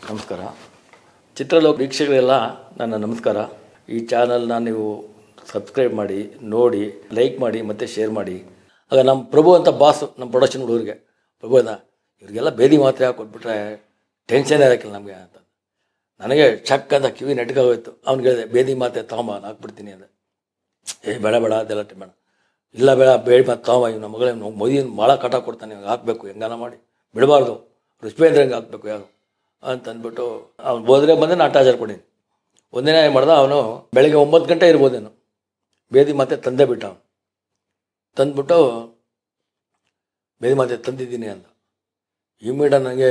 ನಮಸ್ಕಾರ. ಚಿತ್ರಲೋಕ ವೀಕ್ಷಕರೆಲ್ಲ ನನ್ನ ನಮಸ್ಕಾರ. ಈ ಚಾನಲ್ನ ನೀವು ಸಬ್ಸ್ಕ್ರೈಬ್ ಮಾಡಿ, ನೋಡಿ, ಲೈಕ್ ಮಾಡಿ ಮತ್ತು ಶೇರ್ ಮಾಡಿ. ಆಗ ನಮ್ಮ ಪ್ರಭು ಅಂತ ಬಾಸು ನಮ್ಮ ಪ್ರೊಡಕ್ಷನ್ ಹುಡುಗರಿಗೆ ಪ್ರಭುನ ಇವರಿಗೆಲ್ಲ ಬೇದಿ ಮಾತ್ರೆ ಹಾಕೊಟ್ಬಿಟ್ರೆ ಟೆನ್ಷನ್ ಇರೋಕ್ಕಿಲ್ಲ ನಮಗೆ ಅಂತ. ನನಗೆ ಚಕ್ ಅಂತ ಕಿವಿ ನೆಟ್ಗೋಯ್ತು. ಅವ್ನಿಗೆ ಹೇಳಿದೆ ಬೇದಿ ಮಾತ್ರೆ ತಗೊಂಬ ಹಾಕ್ಬಿಡ್ತೀನಿ ಅಂದೆ. ಬೇಡ ಬೇಡ ಅದೆಲ್ಲ ಬೇಡ, ಇಲ್ಲ ಬೇಡ ಮತ್ತೆ ತಗೊಂಬ, ಇವ್ ನಮ್ಮ ಮಗಳೇ ಮದುವೆ ಭಾಳ ಕಾಟ ಕೊಡ್ತಾನೆ, ಹಾಕಬೇಕು ಹೆಂಗಾನ ಮಾಡಿ ಬಿಡಬಾರ್ದು, ರುಚಿಪೇಂದ್ರಂಗೆ ಹಾಕಬೇಕು ಯಾರು ಅಂತಂದ್ಬಿಟ್ಟು ಅವ್ನು ಹೋದ್ರೆ ಬಂದೆ ನಾನು ಟಾರ್ಚರ್ ಕೊಡೀನಿ. ಒಂದಿನ ಏನು ಮಾಡ್ದೆ, ಅವನು ಬೆಳಗ್ಗೆ 9 ಗಂಟೆ ಇರ್ಬೋದೇನು ಬೇದಿ ಮಾತೆ ತಂದೆ ಬಿಟ್ಟ. ಅವನು ತಂದ್ಬಿಟ್ಟು ಬೇದಿ ಮಾತೆ ತಂದಿದ್ದೀನಿ ಅಂದ. ಇಮಿಡಿಯೇಟ್ ನನಗೆ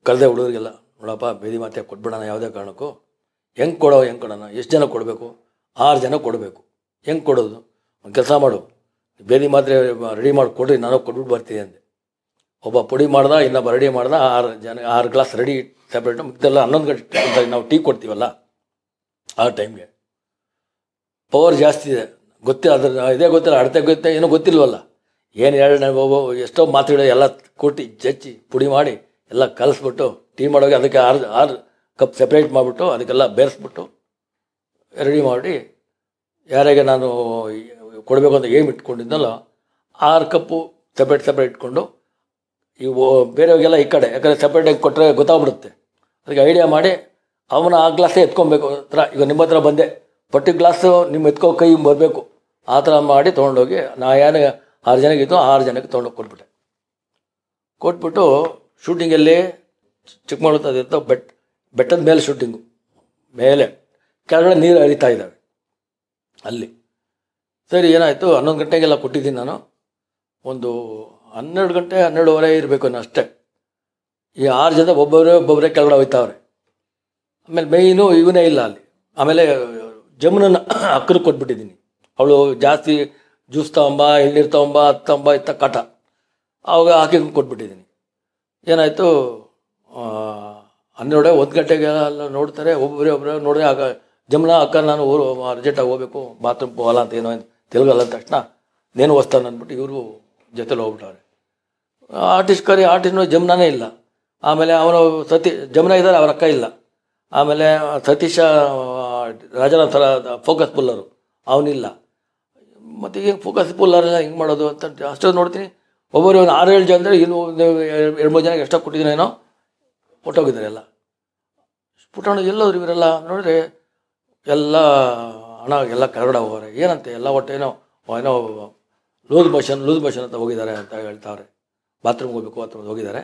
ಕರೆದೆ ಹುಡುಗರಿಗೆಲ್ಲ, ನೋಡಪ್ಪ ಬೇದಿ ಮಾತೆ ಕೊಟ್ಬಿಡೋಣ ಯಾವುದೇ ಕಾರಣಕ್ಕೂ, ಹೆಂಗೆ ಕೊಡೋಣ, ಎಷ್ಟು ಜನ ಕೊಡಬೇಕು, 6 ಜನ ಕೊಡಬೇಕು. ಹೆಂಗೆ ಕೊಡೋದು, ಒಂದು ಕೆಲಸ ಮಾಡು, ಬೇದಿ ಮಾತ್ರೆ ರೆಡಿ ಮಾಡಿ ಕೊಡ್ರಿ, ನಾನು ಕೊಟ್ಬಿಟ್ಟು ಬರ್ತೀನಿ ಅಂದೆ. ಒಬ್ಬ ಪುಡಿ ಮಾಡ್ದ, ಇನ್ನೊಬ್ಬ ರೆಡಿ ಮಾಡ್ದ, 6 ಗ್ಲಾಸ್ ರೆಡಿ ಸಪ್ರೇಟು. ಮಿಕ್ಕೆಲ್ಲ 11 ಗಂಟೆ ನಾವು ಟೀ ಕೊಡ್ತೀವಲ್ಲ ಆ ಟೈಮ್ಗೆ. ಪವರ್ ಜಾಸ್ತಿ ಇದೆ, ಗೊತ್ತಿಲ್ಲ ಅದ್ರ ಇದೇ ಗೊತ್ತಿಲ್ಲ, ಅಳತೆ ಗೊತ್ತೇ ಏನೋ ಗೊತ್ತಿಲ್ವಲ್ಲ, ಏನು ಎಷ್ಟೋ ಮಾತ್ರೆಗಳು ಎಲ್ಲ ಕೊಟ್ಟು ಜಚ್ಚಿ ಪುಡಿ ಮಾಡಿ ಎಲ್ಲ ಕಲಿಸ್ಬಿಟ್ಟು ಟೀ ಮಾಡೋಗಿ ಅದಕ್ಕೆ 6 ಕಪ್ ಸಪ್ರೇಟ್ ಮಾಡಿಬಿಟ್ಟು ಅದಕ್ಕೆಲ್ಲ ಬೇರೆಸ್ಬಿಟ್ಟು ರೆಡಿ ಮಾಡಿ ಯಾರಿಗೆ ನಾನು ಕೊಡಬೇಕು ಅಂತ ಏಮ್ ಇಟ್ಕೊಂಡಿದ್ದನಲ್ಲ 6 ಕಪ್ಪು ಸಪ್ರೇಟ್ ಇಟ್ಕೊಂಡು ಇವು ಬೇರೆಯವ್ರಿಗೆಲ್ಲ ಈ ಕಡೆ, ಯಾಕಂದರೆ ಸಪ್ರೇಟಾಗಿ ಕೊಟ್ಟರೆ ಗೊತ್ತಾಗ್ಬಿಡುತ್ತೆ. ಅದಕ್ಕೆ ಐಡಿಯಾ ಮಾಡಿ ಅವನ ಆ ಗ್ಲಾಸೇ ಎತ್ಕೊಬೇಕು. ಹತ್ರ ಈಗ ನಿಮ್ಮ ಹತ್ರ ಬಂದೆ, ಪರ್ಟಿ ಗ್ಲಾಸು ನಿಮ್ಮ ಎತ್ಕೋ ಕೈ ಬರಬೇಕು, ಆ ಥರ ಮಾಡಿ ತೊಗೊಂಡೋಗಿ ನಾ ಏನು 6 ಜನಕ್ಕೆ ಇದ್ದು 6 ಜನಕ್ಕೆ ತೊಗೊಂಡೋಗಿ ಕೊಟ್ಬಿಟ್ಟು ಶೂಟಿಂಗಲ್ಲಿ ಚಿಕ್ಕಮಗಳೂರು ಬೆಟ್ಟದ ಮೇಲೆ ಶೂಟಿಂಗು, ಮೇಲೆ ಕೆಳಗಡೆ ನೀರು ಹರಿತಾ ಇದ್ದಾವೆ ಅಲ್ಲಿ. ಸರಿ ಏನಾಯಿತು, 11 ಗಂಟೆಗೆಲ್ಲ ಕೊಟ್ಟಿದ್ದೀನಿ ನಾನು. ಒಂದು 12 ಗಂಟೆ 12:30 ಇರಬೇಕು ಅಷ್ಟೇ. ಈ 6 ಜನ ಒಬ್ಬೊಬ್ಬರೇ ಕೆಳಗಡೆ ಹೋಯ್ತಾವ್ರೆ. ಆಮೇಲೆ ಮೇಯ್ನು ಇವನೇ ಇಲ್ಲ ಅಲ್ಲಿ. ಆಮೇಲೆ ಜಮುನನ್ನ ಅಕ್ಕರಿಗೆ ಕೊಟ್ಬಿಟ್ಟಿದ್ದೀನಿ. ಅವಳು ಜಾಸ್ತಿ ಜ್ಯೂಸ್ ತಗೊಂಬ, ಎಳ್ನೀರು ತಗೊಂಬ, ಅದು ತಗೊಂಬ ಇತ್ತ ಕಾಟ, ಆವಾಗ ಹಾಕಿ ಕೊಟ್ಬಿಟ್ಟಿದ್ದೀನಿ. ಏನಾಯಿತು, 1 ಗಂಟೆಗೆಲ್ಲ ನೋಡ್ತಾರೆ, ಒಬ್ಬರೇ ನೋಡಿದ್ರೆ ಆಗ ಜಮುನಾ ಅಕ್ಕ ನಾನು ಅರ್ಜೆಂಟಾಗಿ ಹೋಗ್ಬೇಕು, ಬಾತ್ರೂಮ್ ಹೋಗಲ್ಲ ಅಂತ ಏನೋ ತೆಲುಗಲ್ಲ ಅಂದ ತಕ್ಷಣ ನೇನು ಹೊಸ್ತಾನೆ ಅಂದ್ಬಿಟ್ಟು ಇವರು ಜೊತೆಲಿ ಹೋಗ್ಬಿಟ್ಟವ್ರೆ. ಆರ್ಟಿಸ್ಟ್ನೂ ಜಮುನಾನೇ ಇಲ್ಲ. ಆಮೇಲೆ ಅವನು ಜಮುನಾ ಇದ್ದಾರೆ, ಅವ್ರ ಅಕ್ಕ ಇಲ್ಲ. ಆಮೇಲೆ ಸತೀಶ ರಾಜನಾಥ್ ಫೋಕಸ್ ಪುಲ್ಲರು ಅವನಿಲ್ಲ. ಮತ್ತು ಈಗ ಫೋಕಸ್ ಪುಲ್ಲರೆಲ್ಲ ಹಿಂಗೆ ಮಾಡೋದು ಅಂತ ಅಷ್ಟೊಂದು ನೋಡ್ತೀನಿ. ಒಬ್ಬರು ಒಂದು 6-7 ಜನ ಅಂದರೆ ಇನ್ನು 2-3 ಜನಕ್ಕೆ ಎಷ್ಟೋ ಕೊಟ್ಟಿದ್ದೀನೇನೋ ಹೊಟ್ಟೋಗಿದ್ದಾರೆ ಎಲ್ಲ. ಪುಟಾಣ ಎಲ್ಲೋದ್ರು ಇವರೆಲ್ಲ ನೋಡಿದ್ರೆ ಎಲ್ಲ ಹಣ ಎಲ್ಲ ಕೆಳಗಡೆ ಹೋಗೋರೆ. ಏನಂತೆ ಎಲ್ಲ ಒಟ್ಟು ಏನೋ ಲೂಸ್ ಮೋಷನ್ ಅಂತ ಹೋಗಿದ್ದಾರೆ ಅಂತ ಹೇಳ್ತಾವ್ರೆ. ಬಾತ್ರೂಮ್ಗೆ ಹೋಗ್ಬೇಕು ಅಥವಾ ಹೋಗಿದ್ದಾರೆ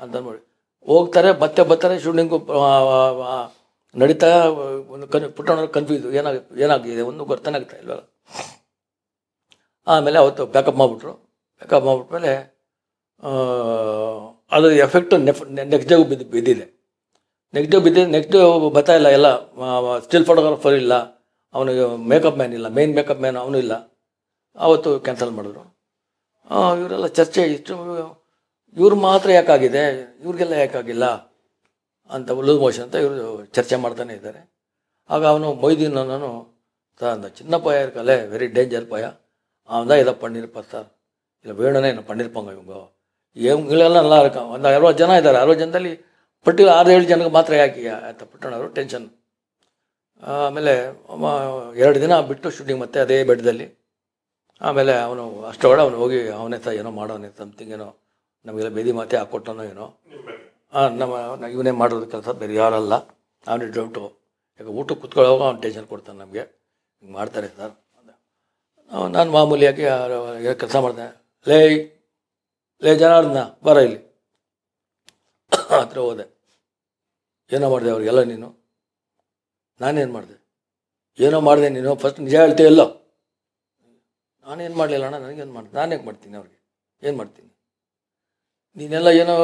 ಅಂತ ನೋಡಿ ಹೋಗ್ತಾರೆ, ಮತ್ತೆ ಬರ್ತಾರೆ. ಶೂಟಿಂಗು ನಡೀತಾ ಒಂದು ಪುಟ್ಟಣ್ಣವ್ರು ಕನ್ಫ್ಯೂಸ್, ಏನಾಗಿದೆ ಒಂದು ಗೊತ್ತಾನೆ ಆಗ್ತಾ ಇಲ್ವಲ್ಲ. ಆಮೇಲೆ ಅವತ್ತು ಪ್ಯಾಕಪ್ ಮಾಡಿಬಿಟ್ಮೇಲೆ ಅದು ಎಫೆಕ್ಟು ನೆಕ್ಸ್ಟ್ ಡೇ ಬಿದ್ದಿದೆ. ನೆಕ್ಸ್ಟ್ ಡೇ ಬರ್ತಾ ಇಲ್ಲ, ಎಲ್ಲ ಸ್ಟಿಲ್ ಫೋಟೋಗ್ರಾಫರ್ ಇಲ್ಲ, ಅವನಿಗೆ ಮೇಕಪ್ ಮ್ಯಾನ್ ಇಲ್ಲ, ಮೇನ್ ಮೇಕಪ್ ಮ್ಯಾನ್ ಅವನು ಇಲ್ಲ. ಆವತ್ತು ಕ್ಯಾನ್ಸಲ್ ಮಾಡಿದ್ರು. ಇವರೆಲ್ಲ ಚರ್ಚೆ, ಇವ್ರು ಮಾತ್ರ ಯಾಕಾಗಿದೆ, ಇವ್ರಿಗೆಲ್ಲ ಯಾಕಾಗಿಲ್ಲ ಅಂತ ಲೂಸ್ ಮೋಷನ್ ಅಂತ ಇವರು ಚರ್ಚೆ ಮಾಡ್ತಾನೆ ಇದ್ದಾರೆ. ಆಗ ಅವನು ಮೊಯ್ದೀನ್ ನಾನು ಅಂದ, ಚಿನ್ನ ಪಾಯ ಇರ್ಕಲೆ ವೆರಿ ಡೇಂಜರ್ ಪಾಯ ಅವನ ಇದ ಪಣ್ಣೀರ್ಪ ಸರ್, ಇಲ್ಲ ಬೇಡನೇ ಏನು ಪಣ್ಣೀರ್ಪಂಗ ಇವೆಲ್ಲ ಎಲ್ಲ ಒಂದು 60 ಜನ ಇದ್ದಾರೆ. 60 ಜನದಲ್ಲಿ ಪರ್ಟಿಕ್ಯುಲರ್ 6-7 ಜನಕ್ಕೆ ಮಾತ್ರ ಯಾಕೆ ಅಂತ ಪುಟ್ಟಣ್ಣವರು ಟೆನ್ಷನ್. ಆಮೇಲೆ 2 ದಿನ ಬಿಟ್ಟು ಶೂಟಿಂಗ್ ಮತ್ತೆ ಅದೇ ಬೆಡ್ದಲ್ಲಿ. ಆಮೇಲೆ ಅವನು ಅಷ್ಟೊಳಗೆ ಅವನು ಹೋಗಿ ಅವನೇ ಏನೋ ಮಾಡೋನೆ ಸಮಥಿಂಗ್, ಏನೋ ನಮಗೆಲ್ಲ ಬೇದಿ ಮಾತೆ ಹಾಕ್ಕೊಟ್ಟನೋ ಏನೋ. ಇವನೇ ಮಾಡೋದು ಕೆಲಸ, ಬೇರೆ ಯಾರಲ್ಲ. ಅವನಿಗೆ ಡೌಟು, ಯಾಕೆ ಊಟಕ್ಕೆ ಕುತ್ಕೊಳ್ಳೋವಾಗ ಅವ್ನು ಟೆನ್ಷನ್ ಕೊಡ್ತಾನೆ ನಮಗೆ, ಹಿಂಗೆ ಮಾಡ್ತಾರೆ ಸರ್. ನಾನು ಮಾಮೂಲಿಯಾಗಿ ಕೆಲಸ ಮಾಡಿದೆ. ಲೇ ಜನಾರ್ದನ ಬರ ಇಲ್ಲಿ ಹತ್ರ ಹೋದೆ. ಏನೋ ಮಾಡಿದೆ ಅವ್ರಿಗೆಲ್ಲ ನೀನು? ನಾನೇನು ಮಾಡಿದೆ? ಏನೋ ಮಾಡಿದೆ ನೀನು, ಫಸ್ಟ್ ನಿಜ ಹೇಳ್ತೀಯಲ್ಲೋ. ನಾನೇನು ಮಾಡಲಿಲ್ಲ ಅಣ್ಣ, ನನಗೇನು ಮಾಡಿದೆ, ನಾನು ಹೇಗೆ ಮಾಡ್ತೀನಿ ಅವ್ರಿಗೆ, ಏನು ಮಾಡ್ತೀನಿ? ನೀನೆಲ್ಲ ಏನೋ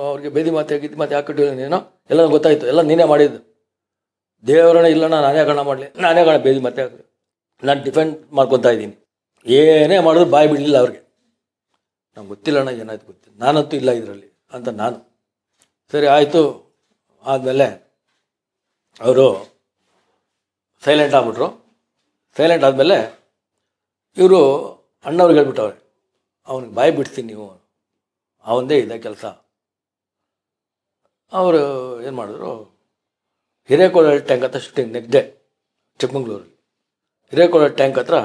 ಅವ್ರಿಗೆ ಬೇದಿ ಮಾತೆ ಹಾಕಿಟ್ಟಿಲ್ಲ ನೀನೋ, ಎಲ್ಲ ಗೊತ್ತಾಯಿತು, ಎಲ್ಲ ನೀನೇ ಮಾಡಿದ್ದು. ದೇವರಣ್ಣ ಇಲ್ಲಣ್ಣ, ನಾನೇ ಗಣ ಮಾಡಲಿ, ನಾನೇ ಗಣ ಬೇದಿ ಮಾತೆ ಹಾಕಿ ನಾನು ಡಿಫೆಂಡ್ ಮಾಡ್ಕೊತಾ ಇದ್ದೀನಿ. ಏನೇ ಮಾಡಿದ್ರು ಬಾಯಿ ಬಿಡಲಿಲ್ಲ ಅವ್ರಿಗೆ. ನಂಗೆ ಗೊತ್ತಿಲ್ಲ ಅಣ್ಣ ಏನಾಯ್ತು ಗೊತ್ತಿಲ್ಲ, ನಾನಂತೂ ಇಲ್ಲ ಇದರಲ್ಲಿ ಅಂತ ನಾನು. ಸರಿ ಆಯಿತು. ಆದಮೇಲೆ ಅವರು ಸೈಲೆಂಟ್ ಆಗ್ಬಿಟ್ರು. ಸೈಲೆಂಟ್ ಆದಮೇಲೆ ಇವರು ಅಣ್ಣವ್ರಿಗೆ ಹೇಳ್ಬಿಟ್ಟವ್ರೆ, ಅವನಿಗೆ ಬಾಯಿ ಬಿಡ್ತೀನಿ ನೀವು, ಅವಂದೇ ಇದೆ ಕೆಲಸ. ಅವರು ಏನು ಮಾಡಿದ್ರು, ಹಿರೇಕೊಳ ಟ್ಯಾಂಕ್ ಹತ್ರ shooting next day Chikmagalur Hirekola tank ಹತ್ರ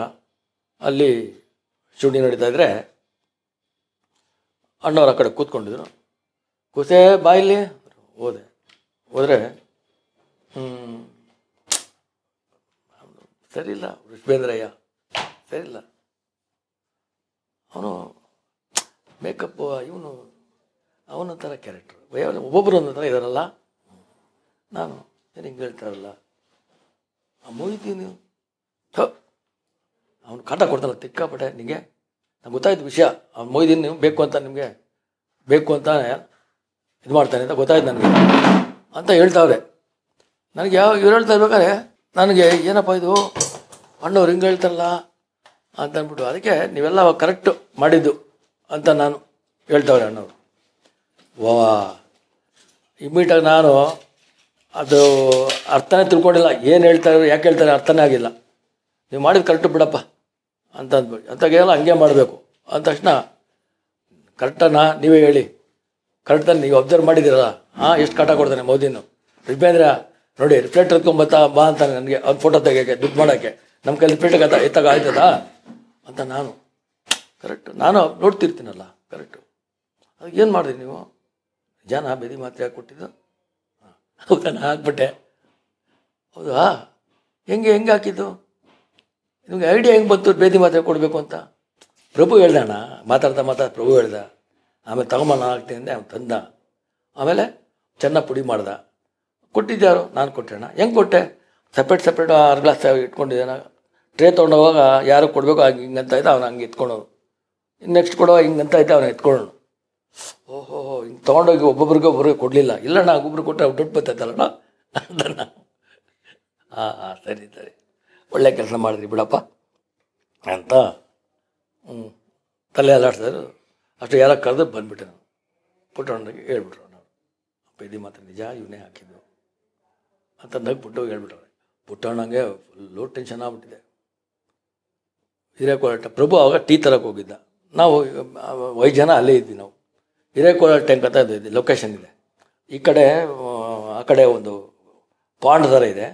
ಅಲ್ಲಿ ಶೂಟಿಂಗ್ ನಡೀತಾ ಇದ್ದರೆ ಅಣ್ಣವ್ರು ಆ ಕಡೆ ಕೂತ್ಕೊಂಡಿದ್ರು. ಕೂಸೇ ಬಾಯಿಲಿ ಹೋದರೆ ಸರಿಯಿಲ್ಲ ವಿಶ್ವೇಂದ್ರಯ್ಯ, ಸರಿಯಿಲ್ಲ ಅವನು ಮೇಕಪ್, ಅವನೊಂಥರ ಕ್ಯಾರೆಕ್ಟರ್, ಒಬ್ಬೊಬ್ಬರು ಒಂದೊಂಥರ ಇದಾರಲ್ಲ. ನಾನು ಏನು ಹಿಂಗೆ ಹೇಳ್ತಾರಲ್ಲ, ಆ ಮೊಯ್ದೀನ್ ಅವನು ಕಾಟ ಕೊಡ್ತಾನಲ್ಲ ತಿಕ್ಕಾಪಟ್ಟೆ. ನಿಮಗೆ ನಂಗೆ ಗೊತ್ತಾಯ್ತು ವಿಷಯ, ಅವ್ನು ಮೊಯ್ದೀನ್ ಬೇಕು ಅಂತ ನಿಮಗೆ ಬೇಕು ಅಂತ ಇದು ಮಾಡ್ತಾನೆ ಅಂತ ಗೊತ್ತಾಯ್ತು ನನಗೆ ಅಂತ ಹೇಳ್ತಾವ್ರೆ. ನನಗೆ ಇವ್ರು ಹೇಳ್ತಾ ಇರ್ಬೇಕಾದ್ರೆ ನನಗೆ ಏನಪ್ಪ ಇದು ಅಣ್ಣವ್ರು ಹಿಂಗೆ ಹೇಳ್ತಾರಲ್ಲ ಅಂತ ಅಂದ್ಬಿಟ್ಟು, ಅದಕ್ಕೆ ನೀವೆಲ್ಲ ಕರೆಕ್ಟು ಮಾಡಿದ್ದು ಅಂತ ನಾನು ಹೇಳ್ತಾವ್ರೆ ಅಣ್ಣವ್ರು. ವಾ ಇಮ್ಮಿಡಿಯಾಗಿ ನಾನು ಅದು ಅರ್ಥನೇ ತಿಳ್ಕೊಂಡಿಲ್ಲ, ಏನು ಹೇಳ್ತಾರೆ ಯಾಕೆ ಹೇಳ್ತಾರೆ ಅರ್ಥನೇ ಆಗಿಲ್ಲ. ನೀವು ಮಾಡಿದ್ದು ಕರೆಕ್ಟು ಬಿಡಪ್ಪ ಅಂತ ಅಂದ್ಬಿಟ್ಟು, ಅಂತಾಗೆಲ್ಲ ಹಂಗೆ ಮಾಡಬೇಕು ಅಂದ ತಕ್ಷಣ ಕರೆಕ್ಟನ್ನ ನೀವೇ ಹೇಳಿ, ಕರೆಕ್ಟಾಗಿ ನೀವು ಅಬ್ಸರ್ವ್ ಮಾಡಿದ್ದೀರಲ್ಲ, ಎಷ್ಟು ಕಾಟ ಕೊಡ್ತಾನೆ ಮೋದಿನು. ವಿಭೇಂದ್ರ ನೋಡಿ ರಿಫ್ಲೆಕ್ಟ್ ಎತ್ಕೊಂಬತ್ತಾ ಬಾ ಅಂತಾನೆ ನನಗೆ ಅವ್ನು ಫೋಟೋ ತೆಗಿಯೋಕ್ಕೆ ದುಡ್ಡು ಮಾಡೋಕ್ಕೆ, ನಮ್ಮ ಕೈಲಿ ರಿಫ್ಲೆಕ್ಟ್ ಎತ್ತಾಗ ಆಯ್ತದ ಅಂತ ನಾನು ನಾನು ನೋಡ್ತಿರ್ತೀನಲ್ಲ ಕರೆಕ್ಟು. ಅದಕ್ಕೆ ಏನು ಮಾಡಿದ್ರಿ ನೀವು, ಜನ ಬೆದಿ ಮಾತ್ರೆ ಹಾಕಿ ಕೊಟ್ಟಿದ್ದು? ಹೌದಾ, ನಾನು ಹಾಕ್ಬಿಟ್ಟೆ. ಹೌದಾ, ಹೆಂಗೆ ಹಾಕಿದ್ದು ನಿಮಗೆ ಐಡಿಯಾ ಹೆಂಗೆ ಬಂತು ಬೇದಿ ಮಾತ್ರೆ ಕೊಡಬೇಕು ಅಂತ? ಪ್ರಭು ಹೇಳ್ದಣ್ಣ, ಮಾತಾಡ್ತಾ ಪ್ರಭು ಹೇಳ್ದ. ಆಮೇಲೆ ತಗೊಂಬ ಹಾಕ್ತೀನಿ ಅಂದೆ, ಅವ್ನು ತಂದ. ಆಮೇಲೆ ಚೆನ್ನಾಗಿ ಪುಡಿ ಮಾಡ್ದೆ. ಕೊಟ್ಟಿದ್ಯಾರು? ನಾನು ಕೊಟ್ಟೆಣ್ಣ. ಹೆಂಗೆ ಕೊಟ್ಟೆ? ಸಪ್ರೇಟ್ 6 ಗ್ಲಾಸ್ ಇಟ್ಕೊಂಡಿದ್ದಾನ. ಟ್ರೇ ತೊಗೊಂಡೋವಾಗ ಯಾರು ಕೊಡಬೇಕು ಹಿಂಗಂತ ಇದ್ದ, ಅವ್ನು ಹಂಗೆ ಎತ್ಕೊಂಡವನು. ನೆಕ್ಸ್ಟ್ ಕೊಡೋ ಹಿಂಗಂತ ಇದ್ದ, ಅವನು ಎತ್ಕೊಳ್ಳೋನು. ಓಹೋ, ಹಿಂಗೆ ತೊಗೊಂಡೋಗಿ ಒಬ್ಬೊಬ್ರಿಗೆ ಕೊಡಲಿಲ್ಲ. ಇಲ್ಲಣ್ಣ ಒಬ್ಬರು ಕೊಟ್ಟರೆ ದುಡ್ಡು ಬರ್ತೈತಲ್ಲಣ್ಣ ಅಂತ. ಸರಿ ಒಳ್ಳೆ ಕೆಲಸ ಮಾಡಿದ್ರಿ ಬಿಡಪ್ಪ ಅಂತ ತಲೆ ಅಲ್ಲಾಡ್ಸಿದ್ರು. ಅಷ್ಟು ಯಾರ ಕರೆದು ಬಂದುಬಿಟ್ಟೆ. ನಾನು ಪುಟ್ಟಣ್ಣಗೆ ಹೇಳ್ಬಿಟ್ರು, ನಾವು ಅಪ್ಪ ಇದು ಮಾತ್ರ ನಿಜ, ಇವನೇ ಹಾಕಿದ್ದು ಅಂತ ನಗ್ಬಿಟ್ಟು ಹೇಳ್ಬಿಟ್ರೆ. ಪುಟ್ಟಣ್ಣಂಗೆ ಫುಲ್ಲು ಟೆನ್ಷನ್ ಆಗ್ಬಿಟ್ಟಿದೆ. ಹಿರೇಕೊಳ ಪ್ರಭು ಆವಾಗ ಟೀ ತರಕ್ಕೆ ಹೋಗಿದ್ದ. ನಾವು 5 ಜನ ಅಲ್ಲೇ ಇದ್ವಿ. ನಾವು ಹಿರೇಕೊಳ ಟ್ಯಾಂಕ್ ಅಂತ ಇದೆ, ಲೊಕೇಶನ್ ಇದೆ. ಈ ಕಡೆ ಆ ಕಡೆ ಒಂದು ಪಾಂಡ್ ಥರ ಇದೆ,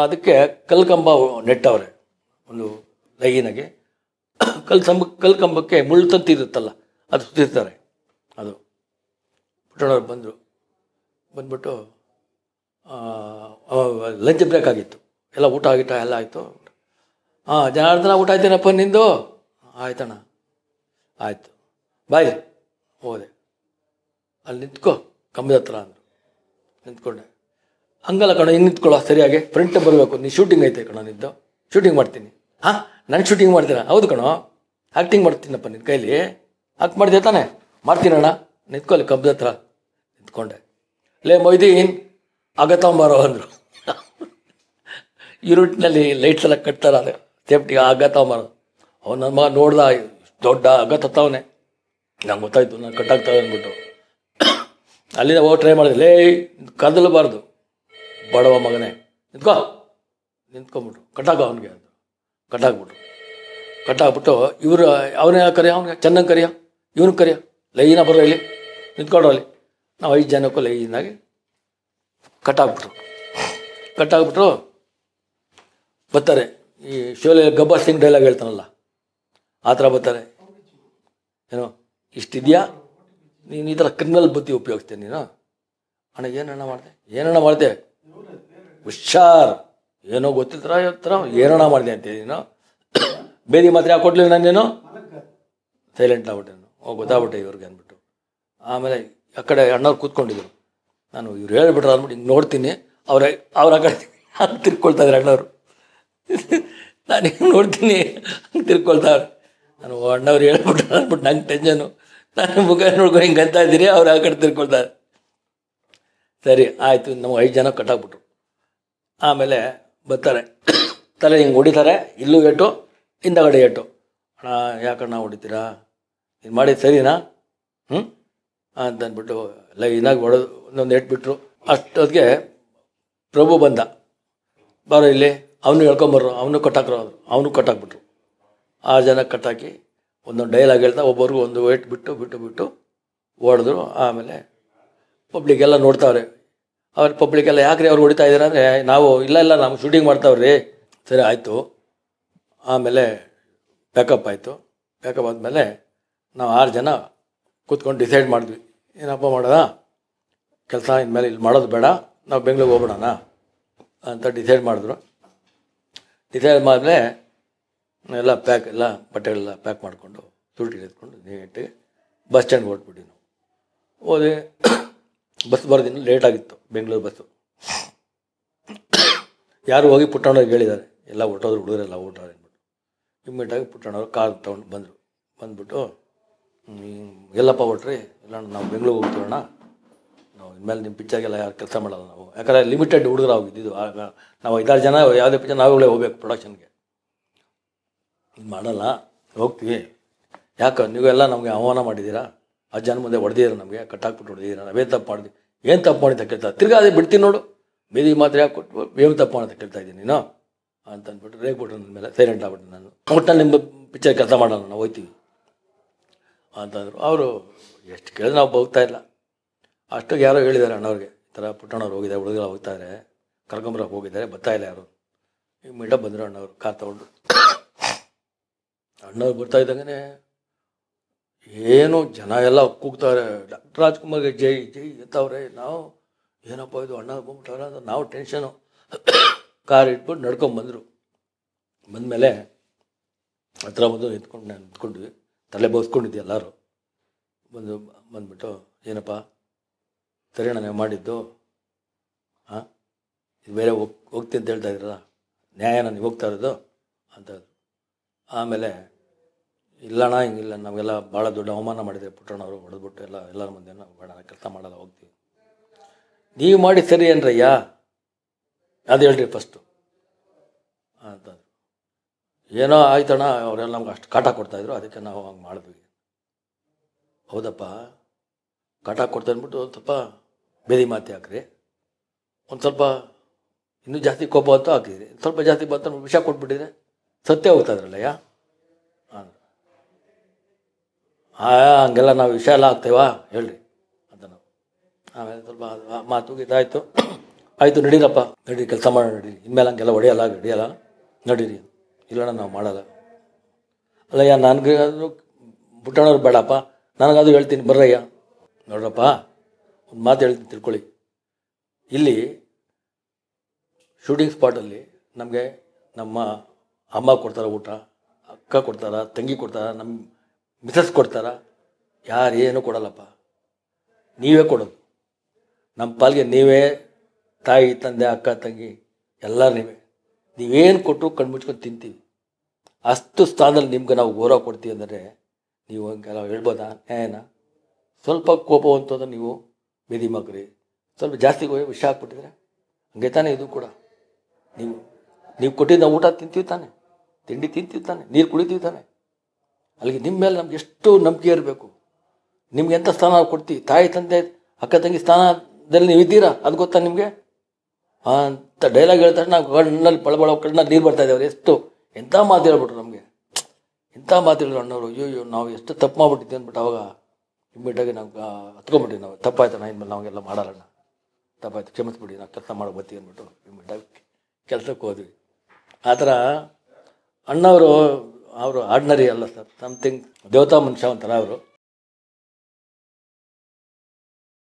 ಅದಕ್ಕೆ ಕಲ್ಕಂಬ ನೆಟ್ಟವ್ರೆ ಒಂದು ಲೈನಾಗೆ. ಕಲ್ಕಂಬಕ್ಕೆ ಮುಳ್ಳು ತಂತಿ ಇರುತ್ತಲ್ಲ, ಅದು ಸುತ್ತಿರ್ತಾರೆ. ಅದು ಪುಟ್ಟಣ್ಣವ್ರು ಬಂದ್ಬಿಟ್ಟು ಲಂಚ್ ಬ್ರೇಕ್ ಆಗಿತ್ತು, ಎಲ್ಲ ಊಟ ಎಲ್ಲ ಆಯಿತು. ಜನಾರ್ದನ ಊಟ ಆಯ್ತೇನಪ್ಪ ನಿಂದು? ಆಯ್ತಣ್ಣ, ಆಯಿತು ಬಾಯ್. ಹೋದೆ, ಅಲ್ಲಿ ನಿಂತ್ಕೋ ಕಂಬದ ಹತ್ರ ಅಂದರು. ನಿಂತ್ಕೊಂಡೆ. ಹಂಗಲ್ಲ ಕಣ, ಹಿಂಗೆ ನಿಂತ್ಕೊಳ್ಳೋ ಸರಿಯಾಗಿ, ಫ್ರಂಟೇ ಬರಬೇಕು. ನೀನು ಶೂಟಿಂಗ್ ಐತೆ ಕಣ, ನಿಂದು ಶೂಟಿಂಗ್ ಮಾಡ್ತೀನಿ. ನಾನು ಶೂಟಿಂಗ್ ಮಾಡ್ತೀನ? ಹೌದು ಕಣೋ, ಆ್ಯಕ್ಟಿಂಗ್ ಮಾಡ್ತೀನಪ್ಪ ನಿನ್ನ ಕೈಲಿ. ಆಕ್ಟ್ ಮಾಡ್ತೀಯ ತಾನೆ? ಮಾಡ್ತೀನಣ್ಣ. ನಿಂತ್ಕೊಳ್ಳಿ ಕಂಬದ ಹತ್ರ. ನಿಂತ್ಕೊಂಡೆ. ಲೇ ಮೊಯ್ದೀನ್ ಆಗತ್ತಂಬಾರೋ ಅಂದರು. ಈರುಟ್ಟಿನಲ್ಲಿ ಲೈಟ್ಸ್ ಎಲ್ಲ ಕಟ್ತಾರ, ಅದು ಸೇಫ್ಟಿಗೆ ಆಗತ್ತಂಬಾರೋ. ಅವ್ನು ನನ್ನ ಮಗ ನೋಡ್ದ, ದೊಡ್ಡ ಆಗತ್ತವನೇ. ನಂಗೆ ಗೊತ್ತಾಯ್ತು ನಾನು ಕಟ್ಟಾಗ್ತಾವೆ ಅಂದ್ಬಿಟ್ಟು ಅಲ್ಲಿಂದ ಹೋಗಿ ಟ್ರೈ ಮಾಡಿದೆ. ಲೇ ಕದಲಬಾರ್ದು ಬಡವ ಮಗನೇ, ನಿಂತ್ಕೊಂಬಿಟ್ರು. ಕಟ್ಟಾಕ ಅವನಿಗೆ ಅಂತ ಕಟ್ಟಾಕ್ಬಿಟ್ಟು ಇವರು ಅವನೇ ಕರಿಯ, ಅವನಿಗೆ ಚೆನ್ನಾಗಿ ಕರಿಯ, ಇವನು ಕರಿಯ, ಲೈನ ಬರೋ ಇಲ್ಲಿ ನಿಂತ್ಕೊಂಡ್ರು. ಅಲ್ಲಿ ನಾವು 5 ಜನಕ್ಕೂ ಲೈನಾಗಿ ಕಟ್ಟಾಕ್ಬಿಟ್ರು. ಬರ್ತಾರೆ ಈ ಶೋಲೆ ಗಬ್ಬರ್ ಸಿಂಗ್ ಡೈಲಾಗ್ ಹೇಳ್ತಾನಲ್ಲ, ಆ ಥರ ಬರ್ತಾರೆ. ಏನೋ ಇಷ್ಟಿದೆಯಾ ನೀನು, ಈ ಥರ ಕ್ರಿಮಿನಲ್ ಬುದ್ಧಿ ಉಪಯೋಗಿಸ್ತೇನೆ ನೀನು. ಅಣ್ಣ ಏನಣ್ಣ ಮಾಡಿದೆ ಹುಷಾರ್, ಏನೋ ಗೊತ್ತಿಲ್ತರ ಏನಣ್ಣ ಮಾಡಿದೆ ಅಂತೇಳಿ ನೀನು. ಬೇದಿ ಮಾತ್ರ ಯಾಕೆ ಕೊಡ್ಲಿಲ್ಲ ನಾನೇನು? ಸೈಲೆಂಟ್ ಆಗ್ಬಿಟ್ಟೆ ನಾನು. ಗೊತ್ತಾಗ್ಬಿಟ್ಟೆ ಇವ್ರಿಗೆ ಅಂದ್ಬಿಟ್ಟು. ಆಮೇಲೆ ಆ ಕಡೆ ಅಣ್ಣವ್ರು ಕೂತ್ಕೊಂಡಿದ್ರು. ನಾನು ಇವ್ರು ಹೇಳ್ಬಿಟ್ರೆ ಅಂದ್ಬಿಟ್ಟು ಹಿಂಗೆ ನೋಡ್ತೀನಿ, ಅವ್ರ ಆ ಕಡೆ ಹಂಗೆ ತಿರ್ಕೊಳ್ತಾಯಿದ್ರು ಅಣ್ಣವರು. ನಾನು ಹಿಂಗೆ ನೋಡ್ತೀನಿ, ಹಂಗೆ ತಿರ್ಕೊಳ್ತಾವ್ರೆ. ನಾನು ಅಣ್ಣವ್ರು ಹೇಳ್ಬಿಟ್ರೆ ಅಂದ್ಬಿಟ್ಟು ನಂಗೆ ಟೆನ್ಷನು. ನಾನು ಮುಖ ನೋಡ್ಕೊಂಡು ಹಿಂಗೆ ಅಂತ ಇದ್ದೀರಿ, ಅವ್ರು ಆ ಕಡೆ ತಿರ್ಕೊಳ್ತಾರೆ. ಸರಿ ಆಯಿತು, ನಮಗೆ 5 ಜನ ಕಟ್ಟಾಕ್ಬಿಟ್ರು. ಆಮೇಲೆ ಬರ್ತಾರೆ, ತಲೆ ಹಿಂಗೆ ಹೊಡಿತಾರೆ, ಇಲ್ಲೂ ಏಟು ಹಿಂದಗಡೆ ಏಟು. ಅಣ್ಣ ಯಾಕಣ್ಣ ಹೊಡಿತೀರಾ, ಇದು ಮಾಡಿದ್ದು ಸರಿನಾ ಅಂತಂದ್ಬಿಟ್ಟು ಲೈನಾಗಿ ಹೊಡೆದು ಒಂದೊಂದು ಏಟ್ಬಿಟ್ರು. ಅಷ್ಟೊತ್ತಿಗೆ ಪ್ರಭು ಬಂದ. ಬರೋ ಇಲ್ಲಿ, ಅವನು ಹೇಳ್ಕೊಂಬರ್ರು, ಅವನು ಕಟ್ಟಾಕ್ರು. ಅವನು ಕಟ್ಟಾಕ್ಬಿಟ್ರು. 6 ಜನ ಕಟ್ಟಾಕಿ ಒಂದೊಂದು ಡೈಲಾಗ್ ಹೇಳ್ತಾ ಒಬ್ಬರಿಗೂ ಒಂದು ವೇಟ್ ಬಿಟ್ಟು ಹೊಡೆದ್ರು. ಆಮೇಲೆ ಪಬ್ಲಿಕ್ ಎಲ್ಲ ನೋಡ್ತಾವ್ರೆ. ಅವ್ರ ಪಬ್ಲಿಕ್ ಎಲ್ಲ ಯಾಕ್ರಿ ಅವ್ರು ಹೊಡಿತಾ ಇದ್ದೀರ ಅಂದರೆ, ನಾವು ಇಲ್ಲ ನಾವು ಶೂಟಿಂಗ್ ಮಾಡ್ತಾವ್ರಿ. ಸರಿ ಆಯಿತು. ಆಮೇಲೆ ಪ್ಯಾಕಪ್ ಆಯಿತು. ಪ್ಯಾಕಪ್ ಆದಮೇಲೆ ನಾವು 6 ಜನ ಕೂತ್ಕೊಂಡು ಡಿಸೈಡ್ ಮಾಡಿದ್ವಿ, ಏನಪ್ಪ ಮಾಡೋಣ ಕೆಲಸ, ಇನ್ಮೇಲೆ ಇಲ್ಲಿ ಮಾಡೋದು ಬೇಡ, ನಾವು ಬೆಂಗಳೂರಿಗೆ ಹೋಗ್ಬಿಡೋಣ ಅಂತ ಡಿಸೈಡ್ ಮಾಡಿದ್ರು. ಡಿಸೈಡ್ ಮಾಡಿದ್ರೆ ಎಲ್ಲ ಬಟ್ಟೆಗಳೆಲ್ಲ ಪ್ಯಾಕ್ ಮಾಡಿಕೊಂಡು ಸೂಟಿಗೆ ಎತ್ಕೊಂಡು ನೀಟಾಗಿ ಬಸ್ ಸ್ಟ್ಯಾಂಡ್ಗೆ ಹೊರಟ್ಬಿಟ್ಟು ನಾವು ಹೋದೆ. ಬಸ್ ಬರೋದಿನ ಲೇಟ್ ಆಗಿತ್ತು, ಬೆಂಗಳೂರು ಬಸ್ಸು. ಯಾರು ಹೋಗಿ ಪುಟ್ಟಣ್ಣವ್ರಿಗೆ ಹೇಳಿದ್ದಾರೆ, ಎಲ್ಲ ಹೊರಟೋದ್ರು ಹುಡುಗರೆಲ್ಲ ಹೊರಟೋರು ಅಂದ್ಬಿಟ್ಟು. ಇಮ್ಮಿಡಿಯೇಟಾಗಿ ಪುಟ್ಟಣ್ಣವ್ರು ಕಾರ್ ತೊಗೊಂಡು ಬಂದ್ಬಿಟ್ಟು ಎಲ್ಲಪ್ಪ ಹೊರಟ್ರಿ, ಇಲ್ಲ ನಾವು ಬೆಂಗಳೂರಿಗೆ ಹೋಗ್ತೀವಣ್ಣ, ನಾವು ಇನ್ಮೇಲೆ ನಿಮ್ಮ ಪಿಕ್ಚರ್ಗೆಲ್ಲ ಯಾರು ಕೆಲಸ ಮಾಡಲ್ಲ ನಾವು, ಯಾಕಂದರೆ ಲಿಮಿಟೆಡ್ ಹುಡುಗರು ಹೋಗಿದ್ದು. ಆಗ ನಾವು 5-6 ಜನ ಯಾವುದೇ ಪಿಕ್ಚರ್ ನಾವುಗಳೇ ಹೋಗ್ಬೇಕು ಪ್ರೊಡಕ್ಷನ್ಗೆ, ಇದು ಮಾಡಲ್ಲ, ಹೋಗ್ತೀವಿ. ಯಾಕೆ ನೀವೆಲ್ಲ ನಮಗೆ ಆಹ್ವಾನ ಮಾಡಿದ್ದೀರಾ, 10 ಜನ ಮುಂದೆ ಹೊಡೆದಿದ್ದೀರ, ನಮಗೆ ಕಟ್ಟಾಕ್ಬಿಟ್ಟು ಹೊಡೆದಿದ್ದೀರಾ, ನಾವೇನು ತಪ್ಪು ಮಾಡಿದ್ವಿ, ಏನು ತಪ್ಪು ಮಾಡಿದ್ದ ಕೇಳ್ತಾರೆ. ತಿರ್ಗಾ ಅದೇ ಬಿಡ್ತೀನಿ ನೋಡು, ಬೀದಿ ಮಾತ್ರ ಯಾಕೆ ಕೊಟ್ಟು ಏನು ತಪ್ಪು ಅಂತ ಕೇಳ್ತಾ ಇದ್ದೀನಿ ನೀನು ಅಂತ ಅಂದ್ಬಿಟ್ಟು ರೇಗ್ಬಿಟ್ರು ನನ್ನ ಮೇಲೆ. ಸೈಲೆಂಟ್ ಆಗ್ಬಿಟ್ಟು ನಾನು, ಒಟ್ಟಲ್ಲಿ ನಿಮ್ಮ ಪಿಕ್ಚರ್ ಕೆಲಸ ಮಾಡೋಣ, ನಾವು ಹೋಗ್ತೀವಿ ಅಂತಂದರು. ಅವರು ಎಷ್ಟು ಕೇಳಿದ್ರೆ ನಾವು ಹೋಗ್ತಾ ಇಲ್ಲ. ಅಷ್ಟಾಗಿ ಯಾರೋ ಹೇಳಿದ್ದಾರೆ ಅಣ್ಣವ್ರಿಗೆ, ಈ ಥರ ಪುಟ್ಟಣ್ಣವ್ರು ಹೋಗಿದ್ದಾರೆ, ಹುಡುಗರು ಹೋಗ್ತಾರೆ, ಕರ್ಕೊಂಬರಕ್ಕೆ ಹೋಗಿದ್ದಾರೆ, ಬರ್ತಾ ಇಲ್ಲ ಯಾರು. ಈಗ ಮೀಟ ಬಂದರು ಅಣ್ಣವ್ರು ಕಾರ್ ತಗೊಂಡು. ಅಣ್ಣವ್ರು ಬರ್ತಾ ಇದ್ದಂಗೆ ಏನು ಜನ ಎಲ್ಲ ಕೂಗ್ತಾರೆ, ಡಾಕ್ಟರ್ ರಾಜ್ಕುಮಾರ್ಗೆ ಜೈ ಜೈ ಅಂತವ್ರೆ. ನಾವು ಏನಪ್ಪ ಇದು ಅಣ್ಣ ಬಂದ್ಬಿಟ್ಟವ್ರ ಅಂತ ನಾವು ಟೆನ್ಷನು. ಕಾರ್ ಇಟ್ಬಿಟ್ಟು ನಡ್ಕೊಂಬಂದರು. ಬಂದಮೇಲೆ ಹತ್ರ ಬಂದು ನಿಂತ್ಕೊಂಡ್ವಿ, ತಲೆ ಬೋಸ್ಕೊಂಡಿದ್ದೆ ಎಲ್ಲರೂ. ಬಂದ್ಬಿಟ್ಟು ಏನಪ್ಪ ಸರಿ ಅಣ್ಣ ನೀವು ಮಾಡಿದ್ದು, ಹಾಂ ಇದು ಬೇರೆ ಹೋಗ್ತೀನಿ ಅಂತ ಹೇಳ್ತಾ ಇದ್ದೀರಲ್ಲ, ನ್ಯಾಯನ ನೀವು ಹೋಗ್ತಾ ಇರೋದು ಅಂತ. ಆಮೇಲೆ ಇಲ್ಲಣ್ಣ ಹಿಂಗಿಲ್ಲ, ನಮಗೆಲ್ಲ ಭಾಳ ದೊಡ್ಡ ಅವಮಾನ ಮಾಡಿದರೆ ಪುಟ್ಟಣ್ಣವರು, ಹೊಡೆದ್ಬಿಟ್ಟು ಎಲ್ಲರ ಮುಂದೆ ನಾವು ಬೇಡ ಕೆಲಸ ಮಾಡಲ್ಲ, ಹೋಗ್ತೀವಿ. ನೀವು ಮಾಡಿ ಸರಿ ಏನ್ರಯ್ಯ ಅದು ಹೇಳ್ರಿ ಫಸ್ಟು ಅಂತ. ಏನೋ ಆಯ್ತಣ್ಣ, ಅವರೆಲ್ಲ ನಮ್ಗೆ ಅಷ್ಟು ಕಾಟ ಕೊಡ್ತಾಯಿದ್ರು, ಅದಕ್ಕೆ ನಾವು ಹಂಗೆ ಮಾಡಿದ್ವಿ. ಹೌದಪ್ಪ, ಕಾಟ ಕೊಡ್ತಾ ಅಂದ್ಬಿಟ್ಟು ಒಂದು ಸ್ವಲ್ಪ ಬೇದಿ ಮಾತಿ ಹಾಕ್ರಿ, ಒಂದು ಸ್ವಲ್ಪ ಇನ್ನೂ ಜಾಸ್ತಿ ಕೋಪ ಅಂತೂ ಹಾಕಿದ್ರಿ, ಸ್ವಲ್ಪ ಜಾಸ್ತಿ ಬಂತ ವಿಷ ಕೊಟ್ಬಿಟ್ಟಿದ್ರೆ ಸತ್ಯ ಹೋಗ್ತಾಯಿದ್ರಲ್ಲಯ್ಯ ಅಂದರು. ಹಂಗೆಲ್ಲ ನಾವು ವಿಷಯ ಎಲ್ಲ ಹಾಕ್ತೇವಾ ಹೇಳ್ರಿ ಅಂತ ನಾವು. ಆಮೇಲೆ ಸ್ವಲ್ಪ ಮಾತು ಇದಾಯಿತು. ಆಯಿತು ನಡೀರಪ್ಪ, ನಡೀರಿ ಕೆಲಸ ಮಾಡಿ ನಡೀರಿ, ಇನ್ಮೇಲೆ ಹಂಗೆಲ್ಲ ಹೊಡೆಯಲ್ಲ ನಡೀರಿ. ಇಲ್ಲಣ್ಣ ನಾವು ಮಾಡಲ್ಲ. ಅಲ್ಲಯ್ಯ ನನಗೆ ಅದು ಪುಟ್ಟಣ್ಣವ್ರು ಬೇಡಪ್ಪ, ನನಗದು ಹೇಳ್ತೀನಿ ಬರ್ರಯ್ಯ. ನೋಡ್ರಪ್ಪ ಒಂದು ಮಾತು ಹೇಳ್ತೀನಿ ತಿಳ್ಕೊಳ್ಳಿ, ಇಲ್ಲಿ ಶೂಟಿಂಗ್ ಸ್ಪಾಟಲ್ಲಿ ನಮಗೆ ನಮ್ಮ ಅಮ್ಮ ಕೊಡ್ತಾರೆ ಊಟ, ಅಕ್ಕ ಕೊಡ್ತಾರ, ತಂಗಿ ಕೊಡ್ತಾರ, ನಮ್ಮ ಮಿಸಸ್ ಕೊಡ್ತಾರ, ಯಾರೇನು ಕೊಡಲ್ಲಪ್ಪ, ನೀವೇ ಕೊಡೋದು. ನಮ್ಮ ಪಾಲಿಗೆ ನೀವೇ ತಾಯಿ ತಂದೆ ಅಕ್ಕ ತಂಗಿ ಎಲ್ಲರೂ ನೀವೇನು ಕೊಟ್ಟರು ಕಣ್ಮುಚ್ಕೊಂಡು ತಿಂತೀವಿ. ಅಷ್ಟು ಸ್ಥಾನದಲ್ಲಿ ನಿಮ್ಗೆ ನಾವು ಗೌರವ ಕೊಡ್ತೀವಿ ಅಂದರೆ ನೀವು ಹಂಗೆಲ್ಲ ಹೇಳ್ಬೋದಾ ನ್ಯಾಯನ? ಸ್ವಲ್ಪ ಕೋಪವಂತಂದ್ರೆ ನೀವು ಬೇದಿ ಮಗ್ರಿ, ಸ್ವಲ್ಪ ಜಾಸ್ತಿ ವಿಷ ಹಾಕ್ಬಿಟ್ಟಿದ್ರೆ ಹಂಗೆ ತಾನೆ ಇದು ಕೂಡ. ನೀವು ಕೊಟ್ಟಿದ್ದ ಊಟ ತಿಂತೀವಿ ತಾನೆ, ತಿಂಡಿ ತಿಂತೀವಿ ತಾನೆ, ನೀರು ಕುಡಿತೀವಿ ತಾನೆ. ಅಲ್ಲಿಗೆ ನಿಮ್ಮ ಮೇಲೆ ನಮ್ಗೆ ಎಷ್ಟು ನಂಬಿಕೆ ಇರಬೇಕು. ನಿಮ್ಗೆ ಎಂಥ ಸ್ಥಾನ ಕೊಡ್ತೀವಿ, ತಾಯಿ ತಂದೆ ಅಕ್ಕ ತಂಗಿ ಸ್ಥಾನದಲ್ಲಿ ನೀವು ಇದ್ದೀರಾ ಅದು ಗೊತ್ತಾ ನಿಮಗೆ ಅಂತ ಡೈಲಾಗ್ ಹೇಳ್ತಾರೆ. ನಾವು ಕಣ್ಣಲ್ಲಿ ಬಳಬಳ ಕಣ್ಣಲ್ಲಿ ನೀರು ಬರ್ತಾ ಇದ್ದೇವೆ. ಎಷ್ಟು ಎಂಥ ಮಾತು ಹೇಳ್ಬಿಟ್ರು ನಮಗೆ, ಎಂಥ ಮಾತು ಹೇಳಿದ್ರು ಅಣ್ಣವರು. ಅಯ್ಯೋ ನಾವು ಎಷ್ಟು ತಪ್ಪು ಮಾಡ್ಬಿಟ್ಟಿದ್ವಿ ಅಂದ್ಬಿಟ್ಟು ಅವಾಗ ಇಮ್ಮಿಡಿಯಾಗಿ ನಾವು ಹತ್ಕೊಂಡ್ಬಿಟ್ಟಿವಿ. ನಾವು ತಪ್ಪಾಯ್ತು ಇನ್ಮೇಲೆ ನಾವೆಲ್ಲ ಮಾಡಲ್ಲಣ್ಣ, ತಪ್ಪಾಯ್ತು ಕ್ಷಮಿಸ್ಬಿಡಿ, ನಾವು ಕೆಲಸ ಮಾಡೋ ಬರ್ತೀವಿ ಅಂದ್ಬಿಟ್ಟು ಇಮ್ಮಿಡಿಯಾಗಿ ಕೆಲಸಕ್ಕೆ ಹೋದ್ವಿ. ಆ ಥರ ಅಣ್ಣವರು ಆರ್ಡಿನರಿ ಅಲ್ಲ ಸರ್, ಸಮಥಿಂಗ್ ದೇವತಾ ಮನುಷ್ಯ ಒಂಥರ ಅವರು.